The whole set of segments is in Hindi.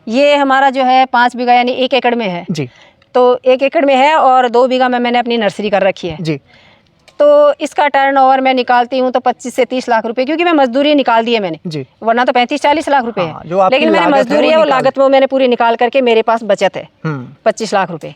ये हमारा जो है 5 बीघा यानी 1 एकड़ में है जी। तो 1 एकड़ में है और 2 बीघा में मैंने अपनी नर्सरी कर रखी है जी। तो इसका टर्नओवर मैं निकालती हूँ तो 25 से 30 लाख रुपए, क्योंकि मैं मजदूरी निकाल दी है मैंने जी। वरना तो 35-40 लाख रुपए हाँ, है, लेकिन मैंने मजदूरी है वो लागत वो मैंने पूरी निकाल करके मेरे पास बचत है 25 लाख रुपए।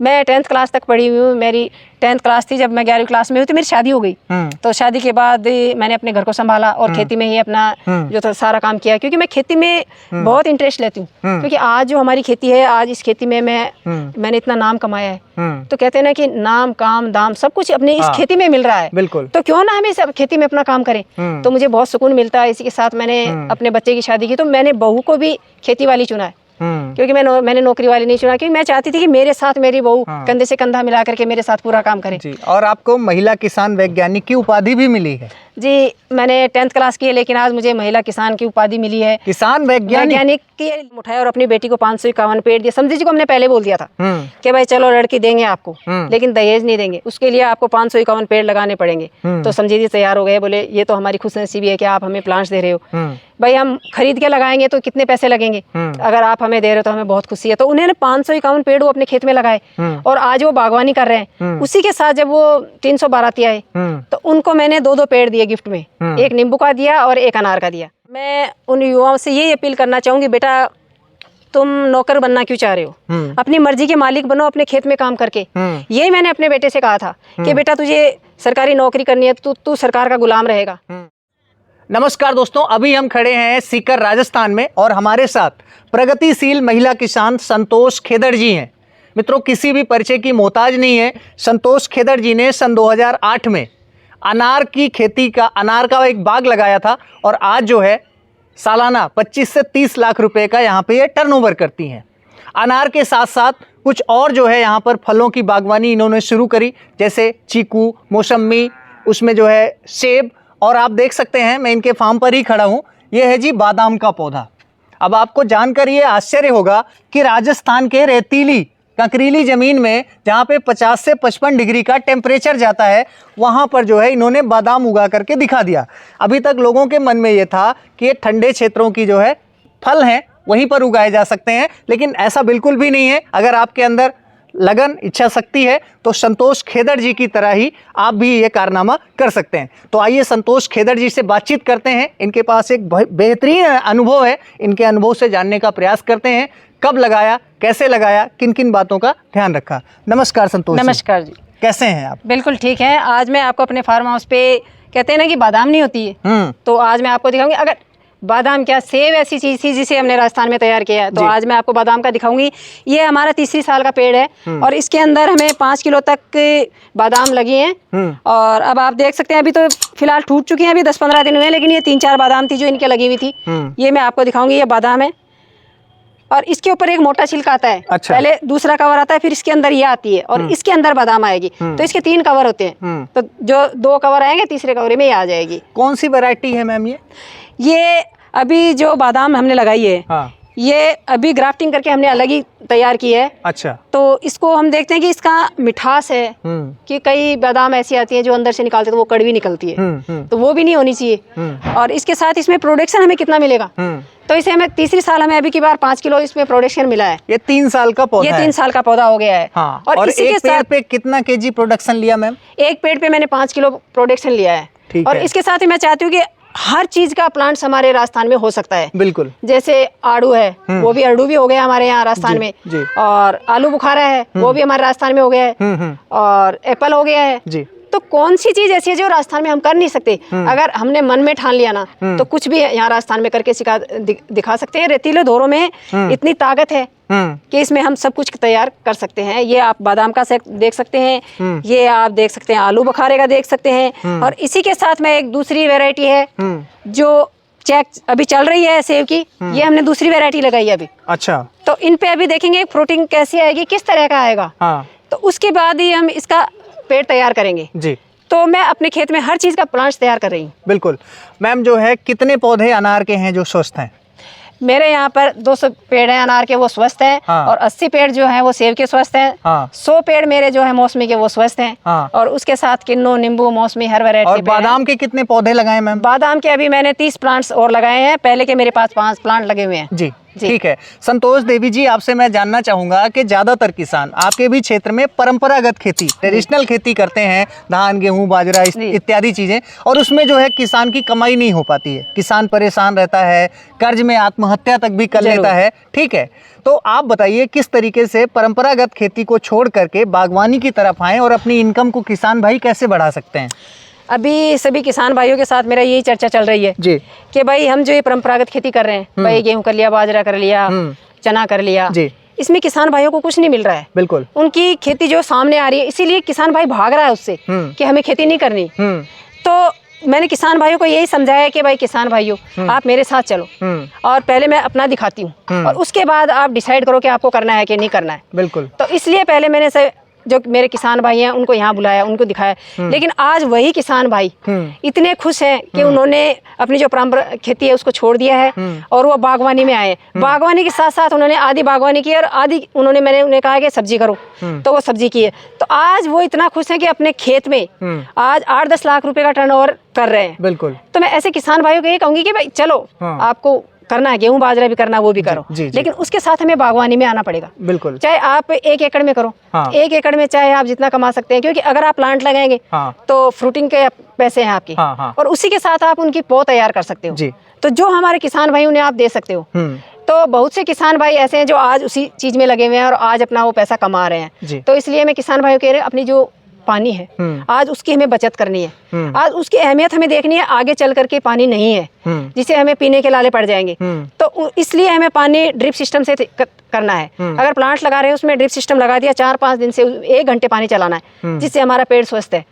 मैं 10th क्लास तक पढ़ी हुई हूँ। मेरी 10th क्लास थी जब मैं 11वीं क्लास में हुई तो मेरी शादी हो गई। तो शादी के बाद मैंने अपने घर को संभाला और खेती में ही अपना जो था सारा काम किया, क्योंकि मैं खेती में बहुत इंटरेस्ट लेती हूँ। क्योंकि आज जो हमारी खेती है, आज इस खेती में मैंने इतना नाम कमाया है। तो कहते हैं ना कि नाम काम दाम सब कुछ अपने इस खेती में मिल रहा है, बिल्कुल। तो क्यों ना हम इस खेती में अपना काम करें। तो मुझे बहुत सुकून मिलता है। इसी के साथ मैंने अपने बच्चे की शादी की तो मैंने बहू को भी खेती वाली चुना है, क्योंकि मैंने नौकरी वाली नहीं चुना, क्योंकि मैं चाहती थी कि मेरे साथ मेरी बहू कंधे से कंधा मिला करके मेरे साथ पूरा काम करे। जी। और आपको महिला किसान वैज्ञानिक की उपाधि भी मिली है। जी, मैंने 10th क्लास की है, लेकिन आज मुझे महिला किसान की उपाधि मिली है। किसान वैज्ञानिक की उठाया और अपनी बेटी को 551 पेड़ दिया। समझी जी को हमने पहले बोल दिया था कि भाई चलो लड़की देंगे आपको, लेकिन दहेज नहीं देंगे, उसके लिए आपको 551 पेड़ लगाने पड़ेंगे। तो समझी जी तैयार हो गए, बोले ये तो हमारी खुशनसीबी है कि आप हमें प्लांट्स दे रहे हो। भाई हम खरीद के लगाएंगे तो कितने पैसे लगेंगे, अगर आप हमें दे रहे हो तो हमें बहुत खुशी है। तो उन्होंने 551 पेड़ वो अपने खेत में लगाए और आज वो बागवानी कर रहे हैं। उसी के साथ जब वो 300 बाराती आए तो उनको मैंने 2-2 पेड़ दिए गिफ्ट में, एक नींबू का दिया और एक अनार का दिया। मैं उन युवाओं से ये अपील करना चाहूंगी, बेटा तुम नौकर बनना क्यों चाह रहे हो, अपनी मर्जी के मालिक बनो अपने खेत में काम करके। यही मैंने अपने बेटे से कहा था कि बेटा तुझे सरकारी नौकरी करनी है तो तू सरकार का गुलाम रहेगा। नमस्कार दोस्तों, अभी हम खड़े हैं सीकर राजस्थान में और हमारे साथ प्रगतिशील महिला किसान संतोष खेदड़ जी हैं। मित्रों, किसी भी परिचय की मोहताज नहीं है। संतोष खेदड़ जी ने सन 2008 में अनार की खेती का, अनार का एक बाग लगाया था और आज जो है सालाना 25 से 30 लाख रुपए का यहाँ पे ये टर्नओवर करती हैं। अनार के साथ साथ कुछ और जो है यहाँ पर फलों की बागवानी इन्होंने शुरू करी, जैसे चीकू, मौसम्मी, उसमें जो है सेब, और आप देख सकते हैं मैं इनके फार्म पर ही खड़ा हूँ, ये है जी बादाम का पौधा। अब आपको जानकर ये आश्चर्य होगा कि राजस्थान के रेतीली कंकरीली ज़मीन में जहाँ पे 50 से 55 डिग्री का टेम्परेचर जाता है, वहाँ पर जो है इन्होंने बादाम उगा करके दिखा दिया। अभी तक लोगों के मन में ये था कि ये ठंडे क्षेत्रों की जो है फल हैं वहीं पर उगाए जा सकते हैं, लेकिन ऐसा बिल्कुल भी नहीं है। अगर आपके अंदर लगन, इच्छा शक्ति है तो संतोष खेदड़ जी की तरह ही आप भी ये कारनामा कर सकते हैं। तो आइए संतोष खेदड़ जी से बातचीत करते हैं। इनके पास एक बेहतरीन अनुभव है, इनके अनुभव से जानने का प्रयास करते हैं। कब लगाया, कैसे लगाया, किन किन बातों का ध्यान रखा। नमस्कार संतोष। नमस्कार जी, कैसे हैं आप? बिल्कुल ठीक है। आज मैं आपको अपने फार्म हाउस पे, कहते हैं ना कि बादाम नहीं होती है, तो आज मैं आपको दिखाऊंगी। अगर बादाम क्या, सेब ऐसी चीज थी जिसे हमने राजस्थान में तैयार किया है, तो आज मैं आपको बादाम का दिखाऊंगी। ये हमारा 3री साल का पेड़ है और इसके अंदर हमें 5 किलो तक बादाम लगी हैं। और अब आप देख सकते हैं अभी तो फिलहाल टूट चुकी हैं, अभी 10-15 दिन हुए हैं, लेकिन ये 3-4 बादाम थी जो इनके लगी हुई थी। ये मैं आपको दिखाऊंगी। ये बादाम है और इसके ऊपर एक मोटा छिलका आता है। अच्छा। पहले दूसरा कवर आता है, फिर इसके अंदर ये आती है और इसके अंदर बादाम आएगी। तो इसके 3 कवर होते हैं, तो जो 2 कवर आएंगे, तीसरे कवर में ये आ जाएगी। कौन सी वैरायटी है मैम ये अभी जो बादाम हमने लगाई है, हाँ। ये अभी ग्राफ्टिंग करके हमने अलग ही तैयार की है। अच्छा। तो इसको हम देखते हैं कि इसका मिठास है कि कई बादाम ऐसी आती है जो अंदर से निकालते तो वो कड़वी निकलती है, तो वो भी नहीं होनी चाहिए। और इसके साथ इसमें प्रोडक्शन हमें कितना मिलेगा, तो इसे हमें 3री साल हमें अभी की बार 5 किलो इसमें प्रोडक्शन मिला है। ये 3 साल का पौधा, ये 3 साल का पौधा हो गया है। हाँ। और इसी के साथ पे कितना केजी प्रोडक्शन लिया मैम? एक पेड़ पे मैंने 5 किलो प्रोडक्शन लिया है। और इसके साथ ही मैं चाहती हूँ कि हर चीज का प्लांट्स हमारे राजस्थान में हो सकता है। बिल्कुल। जैसे आड़ू है, वो भी आड़ू भी हो गया हमारे यहाँ राजस्थान में जी। और आलू बुखारा है, वो भी हमारे राजस्थान में हो गया है। और एप्पल हो गया है जी। तो कौन सी चीज ऐसी है जो राजस्थान में हम कर नहीं सकते? अगर हमने मन में ठान लिया ना, तो कुछ भी यहाँ राजस्थान में करके दिखा सकते हैं। रेतीले दौरों में इतनी ताकत है कि इसमें हम सब कुछ तैयार कर सकते हैं। ये आप बादाम का देख सकते हैं, ये आप देख सकते हैं आलू बुखारे का देख सकते हैं। और इसी के साथ में एक दूसरी वैरायटी है जो चेक अभी चल रही है सेब की, ये हमने दूसरी वैरायटी लगाई है अभी। अच्छा। तो इन पे अभी देखेंगे फ्रूटिंग कैसी आएगी, किस तरह का आएगा। हाँ। तो उसके बाद ही हम इसका पेड़ तैयार करेंगे जी। तो मैं अपने खेत में हर चीज का प्लांट्स तैयार कर रही हूँ। बिल्कुल। मैम जो है कितने पौधे अनार के हैं जो स्वस्थ हैं? मेरे यहाँ पर 200 पेड़ हैं अनार के, वो स्वस्थ हैं। हाँ। और 80 पेड़ जो हैं वो सेब के स्वस्थ हैं। हाँ। 100 पेड़ मेरे जो है मौसमी के वो स्वस्थ हैं। हाँ। और उसके साथ किन्नू, नींबू, मौसमी, हर वैरायटी। और बादाम के कितने पौधे लगाए मैम? बादाम के अभी मैंने 30 प्लांट्स और लगाए हैं। पहले के मेरे पास 5 प्लांट लगे हुए हैं जी। जी। ठीक है, संतोष देवी जी, आपसे मैं जानना चाहूंगा कि ज्यादातर किसान आपके भी क्षेत्र में परंपरागत खेती, ट्रेडिशनल खेती करते हैं, धान गेहूं बाजरा जी। इत्यादि चीजें, और उसमें जो है किसान की कमाई नहीं हो पाती है, किसान परेशान रहता है, कर्ज में आत्महत्या तक भी कर जरूर। लेता है। ठीक है, तो आप बताइए किस तरीके से परंपरागत खेती को छोड़ करके बागवानी की तरफ आए और अपनी इनकम को किसान भाई कैसे बढ़ा सकते हैं? अभी सभी किसान भाइयों के साथ मेरा यही चर्चा चल रही है जी कि भाई हम जो ये परंपरागत खेती कर रहे हैं, भाई गेहूं कर लिया, बाजरा कर लिया, चना कर लिया, जी, इसमें किसान भाइयों को कुछ नहीं मिल रहा है। बिल्कुल। उनकी खेती जो सामने आ रही है, इसीलिए किसान भाई भाग रहा है उससे कि हमें खेती नहीं करनी। तो मैंने किसान भाइयों को यही समझाया कि भाई किसान भाइयों, आप मेरे साथ चलो और पहले मैं अपना दिखाती हूँ और उसके बाद आप डिसाइड करो कि आपको करना है कि नहीं करना है। बिल्कुल। तो इसलिए पहले मैंने से जो मेरे किसान भाई हैं उनको यहाँ बुलाया, उनको दिखाया। लेकिन आज वही किसान भाई इतने खुश हैं कि उन्होंने अपनी जो परंपरा खेती है उसको छोड़ दिया है और वो बागवानी में आए। बागवानी के साथ साथ उन्होंने आधी बागवानी की और आधी मैंने उन्हें कहा कि सब्जी करो, तो वो सब्जी की है। तो आज वो इतना खुश हैं कि अपने खेत में आज 8-10 लाख रुपए का टर्नओवर कर रहे हैं। बिल्कुल। तो मैं ऐसे किसान भाइयों को ये कहूंगी कि भाई चलो, आपको करना है, गेहूं बाजरा भी करना, वो भी करो, लेकिन उसके साथ हमें बागवानी में आना पड़ेगा। बिल्कुल। चाहे आप 1 एकड़ में करो, 1 एकड़ में चाहे आप जितना कमा सकते हैं, क्योंकि अगर आप प्लांट लगाएंगे तो फ्रूटिंग के पैसे हैं आपके, और उसी के साथ आप उनकी पौध तैयार कर सकते हो। तो जो हमारे किसान भाई उन्हें आप दे सकते हो। तो बहुत से किसान भाई ऐसे हैं जो आज उसी चीज में लगे हुए हैं और आज अपना वो पैसा कमा रहे हैं। तो इसलिए मैं किसान भाइयों कह रहे हैं, अपनी जो पानी है आज उसकी हमें बचत करनी है, आज उसकी अहमियत हमें देखनी है। आगे चल करके पानी नहीं है जिसे हमें पीने के लाले पड़ जाएंगे, तो इसलिए हमें पानी ड्रिप सिस्टम से करना है। अगर प्लांट लगा रहे हैं उसमें ड्रिप सिस्टम लगा दिया, 4-5 दिन से 1 घंटे पानी चलाना है, जिससे हमारा पेड़ स्वस्थ है।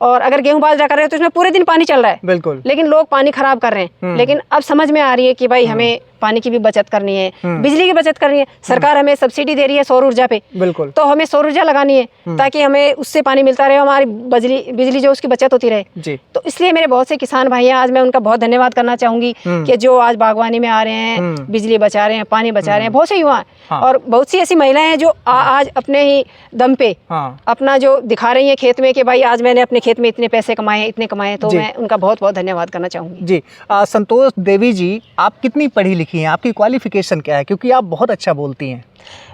और अगर गेहूं बाजरा कर रहे हैं तो इसमें पूरे दिन पानी चल रहा है। बिल्कुल। लेकिन लोग पानी खराब कर रहे हैं। लेकिन अब समझ में आ रही है कि भाई हमें पानी की भी बचत करनी है, बिजली की बचत करनी है। सरकार हमें सब्सिडी दे रही है सौर ऊर्जा पे, बिल्कुल। तो हमें सौर ऊर्जा लगानी है ताकि हमें उससे पानी मिलता रहे, हमारी बिजली जो उसकी बचत होती रहे जी। तो इसलिए मेरे बहुत से किसान भाई हैं, आज मैं उनका बहुत धन्यवाद करना चाहूंगी कि जो आज बागवानी में आ रहे हैं, बिजली बचा रहे हैं, पानी बचा रहे हैं। बहुत से युवा और बहुत सी ऐसी महिलाएं हैं जो आज अपने ही दम पे अपना जो दिखा रही हैं खेत में कि भाई आज मैंने अपने खेत में इतने पैसे कमाए, इतने कमाए। तो मैं उनका बहुत बहुत धन्यवाद करना चाहूंगी। जी। संतोष देवी जी, आप कितनी पढ़ी लिखी हैं, आपकी क्वालिफिकेशन क्या है, क्योंकि आप बहुत अच्छा बोलती हैं?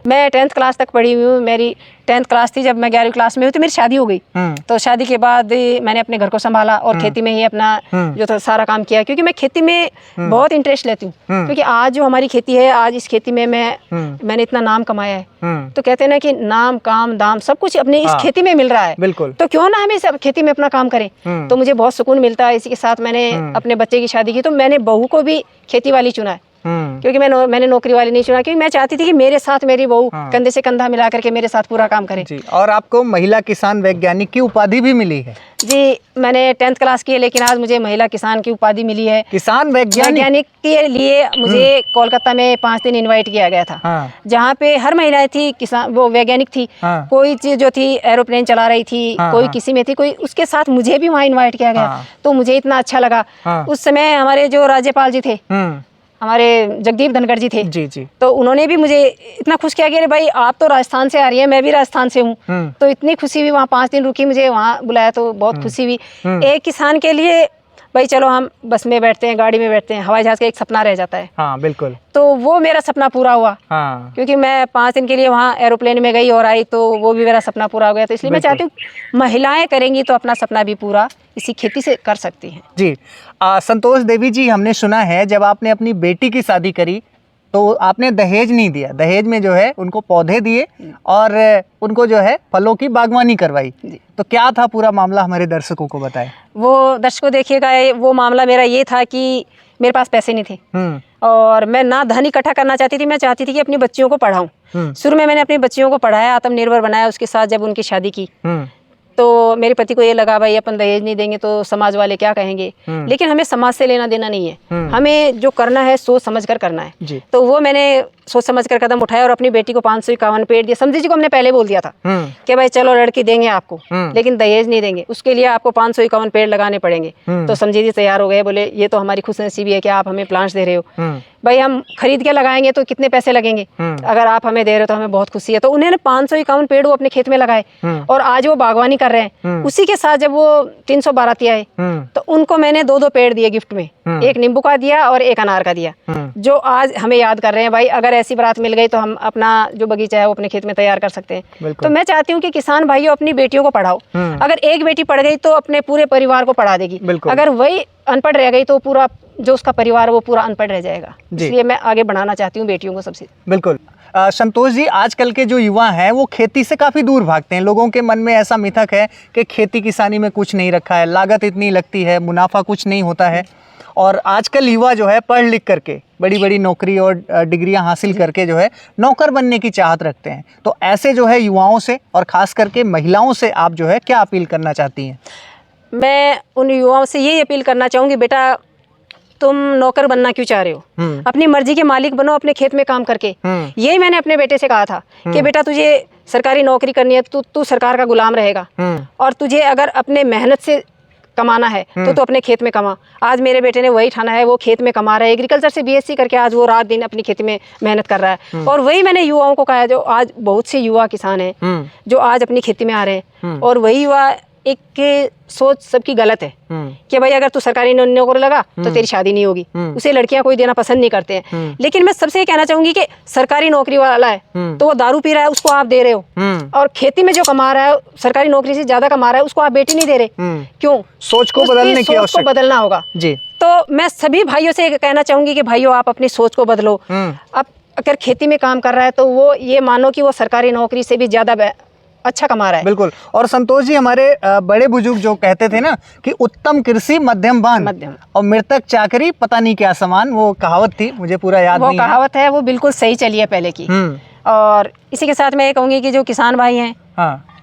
मैं 10th क्लास तक पढ़ी हुई हूँ। मेरी 10th क्लास थी जब मैं 11वीं क्लास में हुई तो मेरी शादी हो गई। तो शादी के बाद मैंने अपने घर को संभाला और खेती में ही अपना जो था सारा काम किया, क्योंकि मैं खेती में बहुत इंटरेस्ट लेती हूँ। क्योंकि आज जो हमारी खेती है, आज इस खेती में मैंने इतना नाम कमाया है। तो कहते हैं ना कि नाम काम दाम सब कुछ अपने इस खेती में मिल रहा है। बिल्कुल। तो क्यों ना हमें सब खेती में अपना काम करें। तो मुझे बहुत सुकून मिलता है। इसी के साथ मैंने अपने बच्चे की शादी की, तो मैंने बहू को भी खेती वाली चुना है, क्योंकि मैंने नौकरी वाली नहीं चुना, क्योंकि मैं चाहती थी कि मेरे साथ मेरी बहू कंधे से कंधा मिला करके मेरे साथ पूरा काम करे। जी। और आपको महिला किसान वैज्ञानिक की उपाधि भी मिली है? जी, मैंने 10th क्लास की है, लेकिन आज मुझे महिला किसान की उपाधि मिली है। किसान वैज्ञानिक के लिए मुझे कोलकाता में 5 दिन इनवाइट किया गया था, जहाँ पे हर महिलाएं थी, किसान वो वैज्ञानिक थी। कोई चीज जो थी एरोप्लेन चला रही थी, कोई किसी में थी, कोई उसके साथ मुझे भी वहाँ इन्वाइट किया गया। तो मुझे इतना अच्छा लगा। उस समय हमारे जो राज्यपाल जी थे, हमारे जगदीप धनखड़ जी थे। जी। तो उन्होंने भी मुझे इतना खुश किया कि अरे भाई आप तो राजस्थान से आ रही है, मैं भी राजस्थान से हूँ। तो इतनी खुशी हुई, वहाँ 5 दिन रुकी, मुझे वहाँ बुलाया तो बहुत खुशी हुई। एक किसान के लिए भाई चलो हम बस में बैठते हैं, गाड़ी में बैठते हैं, हवाई जहाज का एक सपना रह जाता है। हाँ बिल्कुल। तो वो मेरा सपना पूरा हुआ। क्योंकि मैं 5 दिन के लिए वहाँ एरोप्लेन में गई और आई, तो वो भी मेरा सपना पूरा हो गया। तो इसलिए मैं चाहती हूँ महिलाएं करेंगी तो अपना सपना भी पूरा इसी खेती से कर सकती हैं। जी। संतोष देवी जी, हमने सुना है जब आपने अपनी बेटी की शादी करी तो आपने दहेज नहीं दिया, दहेज में जो है उनको पौधे दिए और उनको जो है फलों की बागवानी करवाई। तो क्या था पूरा मामला, हमारे दर्शकों को बताएं। वो दर्शकों देखिएगा, वो मामला मेरा ये था कि मेरे पास पैसे नहीं थे और मैं ना धन इकट्ठा करना चाहती थी, मैं चाहती थी कि अपनी बच्चियों को पढ़ाऊं। शुरू में मैंने अपनी बच्चियों को पढ़ाया, आत्मनिर्भर बनाया। उसके साथ जब उनकी शादी की तो मेरे पति को ये लगा भाई अपन दहेज नहीं देंगे तो समाज वाले क्या कहेंगे। लेकिन हमें समाज से लेना देना नहीं है, हमें जो करना है सोच समझ कर करना है। तो वो मैंने सोच समझ कर कदम उठाया और अपनी बेटी को 551 पेड़ दिया। समझी जी को हमने पहले बोल दिया था कि भाई चलो लड़की देंगे आपको, लेकिन दहेज नहीं देंगे, उसके लिए आपको 551 पेड़ लगाने पड़ेंगे। तो समझी जी तैयार हो गए, बोले ये तो हमारी खुशनसीबी है कि आप हमें प्लांट्स दे रहे हो। भाई हम खरीद के लगाएंगे तो कितने पैसे लगेंगे, अगर आप हमें दे रहे हो तो हमें बहुत खुशी है। तो उन्होंने 551 पेड़ वो अपने खेत में लगाए और आज वो बागवानी कर रहे हैं। उसी के साथ जब वो 300 बाराती आए तो उनको मैंने 2-2 पेड़ दिए गिफ्ट में, एक नींबू का दिया और एक अनार का दिया, जो आज हमें याद कर रहे हैं। भाई अगर ऐसी बारात मिल गई तो हम अपना जो बगीचा है वो अपने खेत में तैयार कर सकते हैं। तो मैं चाहती हूँ कि किसान भाइयों अपनी बेटियों को पढ़ाओ। अगर एक बेटी पढ़ गई तो अपने पूरे परिवार को पढ़ा देगी, अगर वही अनपढ़ रह गई तो पूरा जो उसका परिवार है वो पूरा अनपढ़ रह जाएगा। इसलिए मैं आगे बढ़ाना चाहती हूँ बेटियों को सबसे। बिल्कुल। संतोष जी, आजकल के जो युवा हैं वो खेती से काफ़ी दूर भागते हैं। लोगों के मन में ऐसा मिथक है कि खेती किसानी में कुछ नहीं रखा है, लागत इतनी लगती है, मुनाफा कुछ नहीं होता है। और आजकल युवा जो है पढ़ लिख करके बड़ी बड़ी नौकरी और डिग्रियां हासिल करके जो है नौकर बनने की चाहत रखते हैं। तो ऐसे जो है युवाओं से और ख़ास करके महिलाओं से आप जो है क्या अपील करना चाहती हैं? मैं उन युवाओं से यही अपील करना चाहूँगी, बेटा तुम नौकर बनना क्यों चाह रहे हो, अपनी मर्जी के मालिक बनो अपने खेत में काम करके। यही मैंने अपने बेटे से कहा था कि बेटा तुझे सरकारी नौकरी करनी है, तू सरकार का गुलाम रहेगा, और तुझे अगर अपने मेहनत से कमाना है तो अपने खेत में कमा। आज मेरे बेटे ने वही ठाना है, वो खेत में कमा रहा है, एग्रीकल्चर से बीएससी करके आज वो रात दिन अपनी खेती में मेहनत कर रहा है। और वही मैंने युवाओं को कहा है, जो आज बहुत से युवा किसान हैं जो आज अपनी खेती में आ रहे हैं, और वही युवा एक के सोच सबकी गलत है कि भाई अगर तू सरकारी नौकरी लगा तो तेरी शादी नहीं होगी, उसे लड़कियां कोई देना पसंद नहीं करते हैं। लेकिन मैं सबसे ये कहना चाहूंगी कि सरकारी नौकरी वाला है तो वो दारू पी रहा है, उसको आप दे रहे हो, और खेती में जो कमा रहा है सरकारी नौकरी से ज्यादा कमा रहा है उसको आप बेटी नहीं दे रहे। क्यों? सोच को बदलने की सोच को बदलना होगा जी। तो मैं सभी भाइयों से कहना चाहूंगी कि भाइयों आप अपनी सोच को बदलो। अब अगर खेती में काम कर रहा है तो वो ये मानो कि वो सरकारी नौकरी से भी ज्यादा अच्छा कमा रहा है। बिल्कुल। और संतोष जी, हमारे बड़े बुजुर्ग जो कहते थे ना कि उत्तम कृषि मध्यम बान और मृतक चाकरी पता नहीं क्या समान, वो कहावत थी, मुझे पूरा याद नहीं है। वो कहावत है, वो बिल्कुल सही चली है पहले की। और इसी के साथ मैं ये कहूँगी कि जो किसान भाई हैं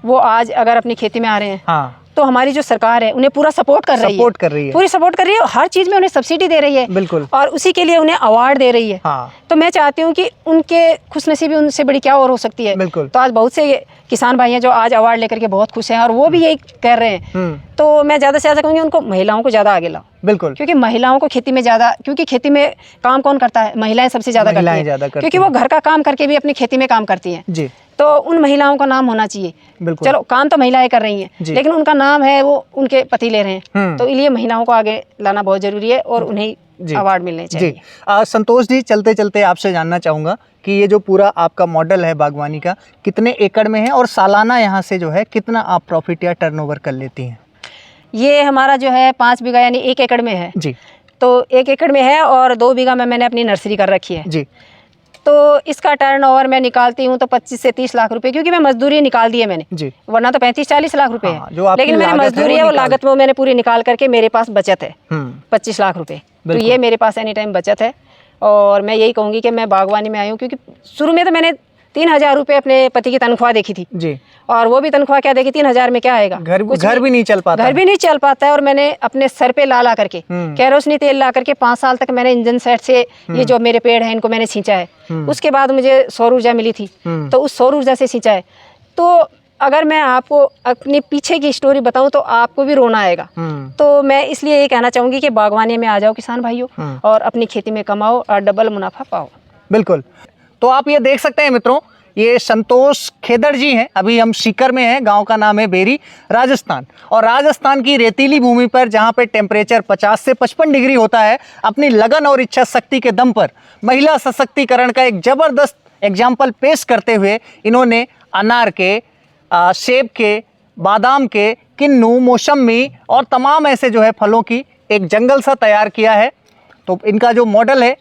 वो आज अगर अपनी खेती में आ रहे हैं तो हमारी जो सरकार है उन्हें पूरा सपोर्ट कर रही है, पूरी सपोर्ट कर रही है, हर चीज में उन्हें सब्सिडी दे रही है। बिल्कुल। और उसी के लिए उन्हें अवार्ड दे रही है। तो मैं चाहती हूँ कि उनके खुशनसीबी उनसे बड़ी क्या और हो सकती है। बिल्कुल। तो आज बहुत से किसान भाई हैं जो आज अवार्ड लेकर के बहुत खुश हैं, और वो भी यही कह रहे हैं। तो मैं ज़्यादा से ज़्यादा कहूँगी उनको, महिलाओं को ज़्यादा आगे लाओ। बिल्कुल। क्योंकि महिलाओं को खेती में ज़्यादा, क्योंकि खेती में काम कौन करता है? महिलाएं सबसे ज़्यादा करती हैं, क्योंकि वो घर का काम करके भी अपनी खेती में काम करती हैं जी। तो उन महिलाओं का नाम होना चाहिए। बिल्कुल। चलो काम तो महिलाएं कर रही हैं, लेकिन उनका नाम है वो उनके पति ले रहे हैं। तो इसलिए महिलाओं को आगे लाना बहुत जरूरी है और उन्हें अवार्ड मिलने चाहिए जी। संतोष जी, चलते चलते आपसे जानना चाहूँगा कि ये जो पूरा आपका मॉडल है बागवानी का, कितने एकड़ में है और सालाना यहाँ से जो है कितना आप प्रॉफिट या टर्नओवर कर लेती हैं? ये हमारा जो है 5 बीघा यानी 1 एकड़ में है जी। तो 1 एकड़ में है और 2 बीघा में मैंने अपनी नर्सरी कर रखी है जी। तो इसका टर्नओवर मैं निकालती हूँ तो 25 से 30 लाख रुपए, क्योंकि मैं मजदूरी निकाल दी है मैंने जी। वरना तो 35-40 लाख रुपए है, लेकिन मैंने मजदूरी है वो लागत में मैंने पूरी निकाल करके मेरे पास बचत है 25 लाख रुपए। तो ये मेरे पास एनी टाइम बचत है। और मैं यही कहूँगी कि मैं बागवानी में आई हूँ क्योंकि शुरू में तो मैंने 3,000 रुपए अपने पति की तनख्वाह देखी थी जी। और वो भी तनख्वाह क्या देखी, 3,000 में क्या आएगा, घर भी नहीं चल पाता, घर भी नहीं चल पाता है। और मैंने अपने सर पे ला करके केरोसिनी तेल ला करके 5 साल तक मैंने इंजन सेट से ये जो मेरे पेड़ हैं इनको मैंने सींचा है। उसके बाद मुझे सौर ऊर्जा मिली थी तो उस सौर ऊर्जा से सींचा है। तो अगर मैं आपको अपने पीछे की स्टोरी बताऊं तो आपको भी रोना आएगा। तो मैं इसलिए ये कहना चाहूँगी कि बागवानी में आ जाओ किसान भाइयों और अपनी खेती में कमाओ और डबल मुनाफा पाओ। बिल्कुल। तो आप ये देख सकते हैं मित्रों, ये संतोष खेदड़ जी हैं। अभी हम सीकर में हैं, गांव का नाम है बेरी, राजस्थान। और राजस्थान की रेतीली भूमि पर जहां पे टेम्परेचर 50 से 55 डिग्री होता है, अपनी लगन और इच्छा शक्ति के दम पर महिला सशक्तिकरण का एक ज़बरदस्त एग्जाम्पल पेश करते हुए इन्होंने अनार के, सेब के, बादाम के, किन्नू, मौसमी और तमाम ऐसे जो है फलों की एक जंगल सा तैयार किया है। तो इनका जो मॉडल है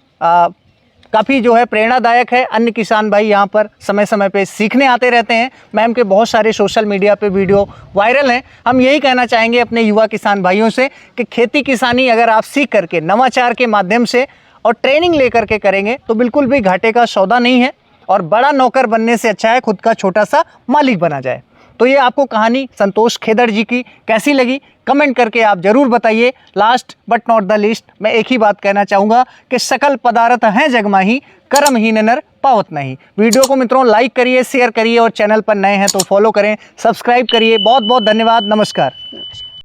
काफ़ी जो है प्रेरणादायक है। अन्य किसान भाई यहाँ पर समय समय पे सीखने आते रहते हैं। मैम के बहुत सारे सोशल मीडिया पे वीडियो वायरल हैं। हम यही कहना चाहेंगे अपने युवा किसान भाइयों से कि खेती किसानी अगर आप सीख करके नवाचार के माध्यम से और ट्रेनिंग लेकर के करेंगे तो बिल्कुल भी घाटे का सौदा नहीं है। और बड़ा नौकर बनने से अच्छा है खुद का छोटा सा मालिक बना जाए। तो ये आपको कहानी संतोष खेदड़ जी की कैसी लगी कमेंट करके आप जरूर बताइए। Last but not the least मैं एक ही बात कहना चाहूँगा कि सकल पदार्थ हैं जग माही, कर्म ही नर पावत नहीं। वीडियो को मित्रों लाइक करिए, शेयर करिए और चैनल पर नए हैं तो फॉलो करें, सब्सक्राइब करिए। बहुत बहुत धन्यवाद। नमस्कार।